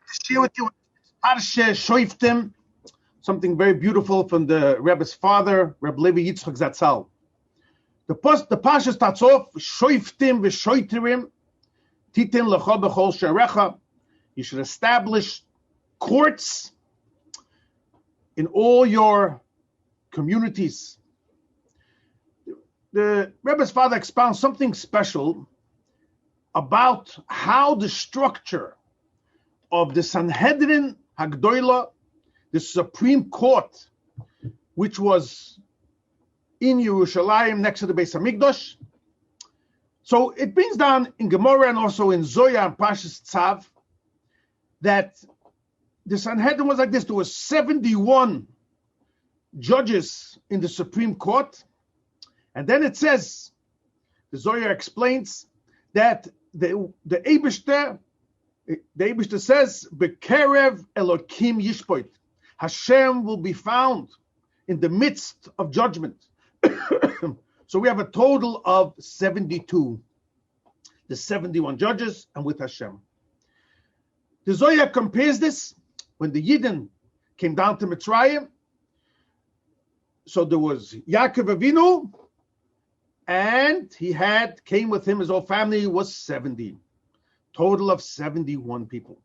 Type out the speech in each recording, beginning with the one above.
to share with you Parshas Shoftim, something very beautiful from the Rebbe's father, Rabbi Levi Yitzchok Zatzal. The Parsha starts off, Shoftim v'shoiterim, titin lecha b'chol she'arecha. You should establish courts in all your communities. The Rebbe's father expounds something special about how the structure of the Sanhedrin Hagdoila, the Supreme Court, which was in Yerushalayim next to the Beis Hamikdash. So it brings down in Gemara and also in Zoya and Parshas Tzav that the Sanhedrin was like this. There were 71 judges in the Supreme Court. And then it says, the Zoya explains that the Eibishter says, Bekerev Elokim Yishpoit. Hashem will be found in the midst of judgment. So we have a total of 72. The 71 judges and with Hashem. The Zoya compares this when the Yidden came down to Mitzrayim. So there was Yaakov Avinu, and he came with him, his whole family was 70. Total of 71 people.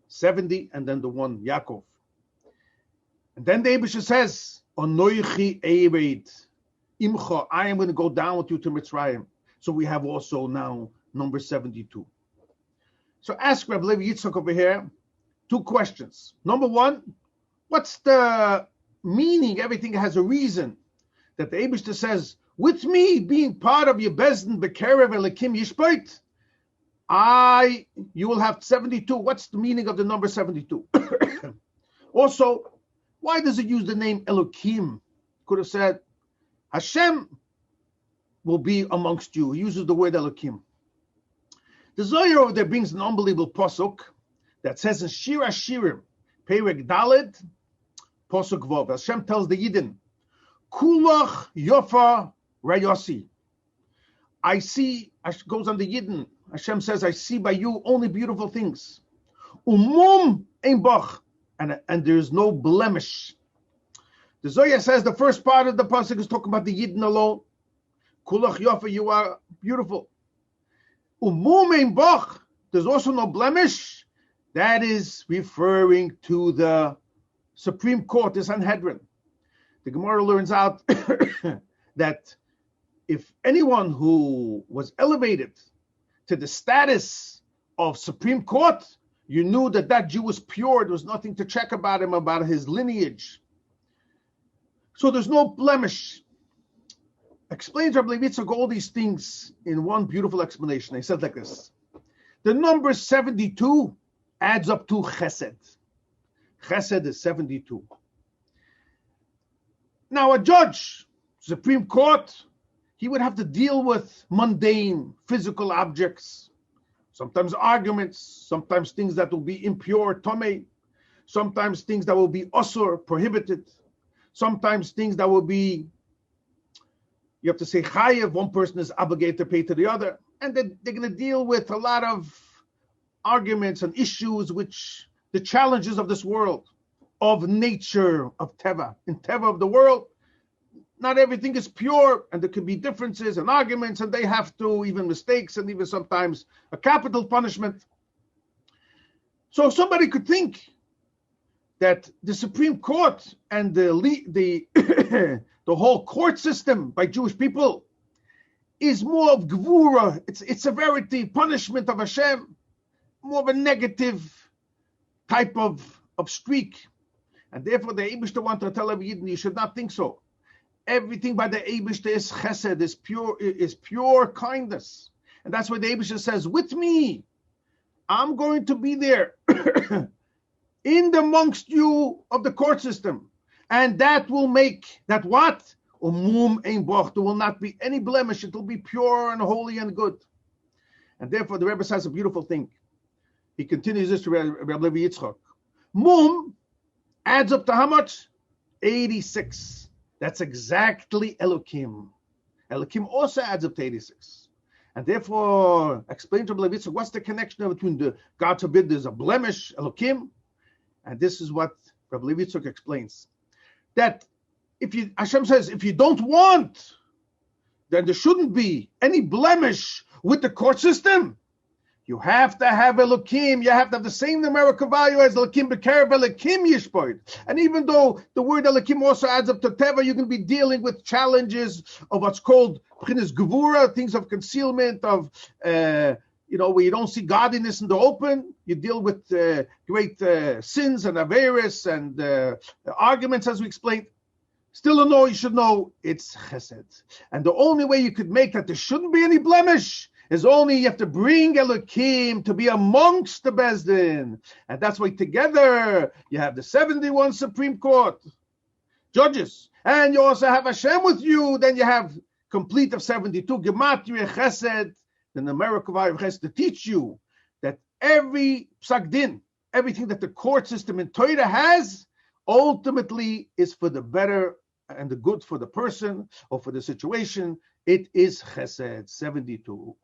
70 and then the one, Yaakov. And then the Eibusha says, Onoichi Eived Imcha, I am going to go down with you to Mitzrayim. So we have also now number 72. So ask Rabbi Levi Yitzchok over here 2 questions. Number 1, what's the meaning? Everything has a reason that the Eibusha says, with me being part of your Bezdin Bekerev Elokim Yishpoit, you will have 72. What's the meaning of the number 72? Also, why does it use the name Elokim? Could have said, Hashem will be amongst you. He uses the word Elokim. The Zohar over there brings an unbelievable pasuk that says in Shir Hashirim, Perek Daled, pasuk Vav. Hashem tells the Yidden, Kulach Yofa Rayosi. I see, goes on the Yidden. Hashem says, I see by you only beautiful things. Umum ein bach, and there is no blemish. The Zohar says the first part of the pasuk is talking about the Yidden alone. Kulach Yofa, you are beautiful. Umum ein bach, there's also no blemish. That is referring to the Supreme Court, the Sanhedrin. The Gemara learns out that if anyone who was elevated to the status of Supreme Court, you knew that Jew was pure. There was nothing to check about him, about his lineage. So there's no blemish. Explains Rabbi Levi Yitzchok all these things in one beautiful explanation. He said like this. The number 72 adds up to chesed. Chesed is 72. Now a judge, Supreme Court, he would have to deal with mundane physical objects, sometimes arguments, sometimes things that will be impure, tomei, sometimes things that will be asur, prohibited, sometimes things that will be, you have to say chayev, one person is obligated to pay to the other, and they're going to deal with a lot of arguments and issues, which the challenges of this world, of nature, of teva, in teva of the world, not everything is pure, and there could be differences and arguments, and they have to, even mistakes, and even sometimes a capital punishment. So somebody could think that the Supreme Court and the the whole court system by Jewish people is more of gvura, it's severity, punishment of Hashem, more of a negative type of streak. And therefore the Eibishter wanted to tell every Yidden, you should not think so. Everything by the Eibishter is chesed, is pure kindness. And that's why the Eibishter says, with me, I'm going to be there in the amongst you of the court system. And that will make, that what? Umum ein boch, there will not be any blemish. It will be pure and holy and good. And therefore the Rebbe says a beautiful thing. He continues this to Rabbi Levi Yitzchok. Mum adds up to how much? 86. That's exactly Elokim. Elokim also adds up to 86. And therefore, explain to Rabbi Yitzchok, what's the connection between the, God forbid, there's a blemish, Elokim, and this is what Rabbi Yitzchok explains. That Hashem says, if you don't want, then there shouldn't be any blemish with the court system. You have to have Elokim. You have to have the same numerical value as Elokim B'Kerev Elokim Yishport. And even though the word Elokim also adds up to Teva, you're going to be dealing with challenges of what's called B'chinas Gevura, things of concealment, of where you don't see godliness in the open. You deal with great sins and averis and arguments, as we explained. Still in all, you should know it's chesed. And the only way you could make that there shouldn't be any blemish is only you have to bring Elokim to be amongst the Bezdin. And that's why together you have the 71 Supreme Court judges. And you also have Hashem with you. Then you have complete of 72 Gematria Chesed, the numerical value of Chesed, to teach you that every psak din, everything that the court system in Torah has, ultimately is for the better and the good for the person or for the situation. It is Chesed 72.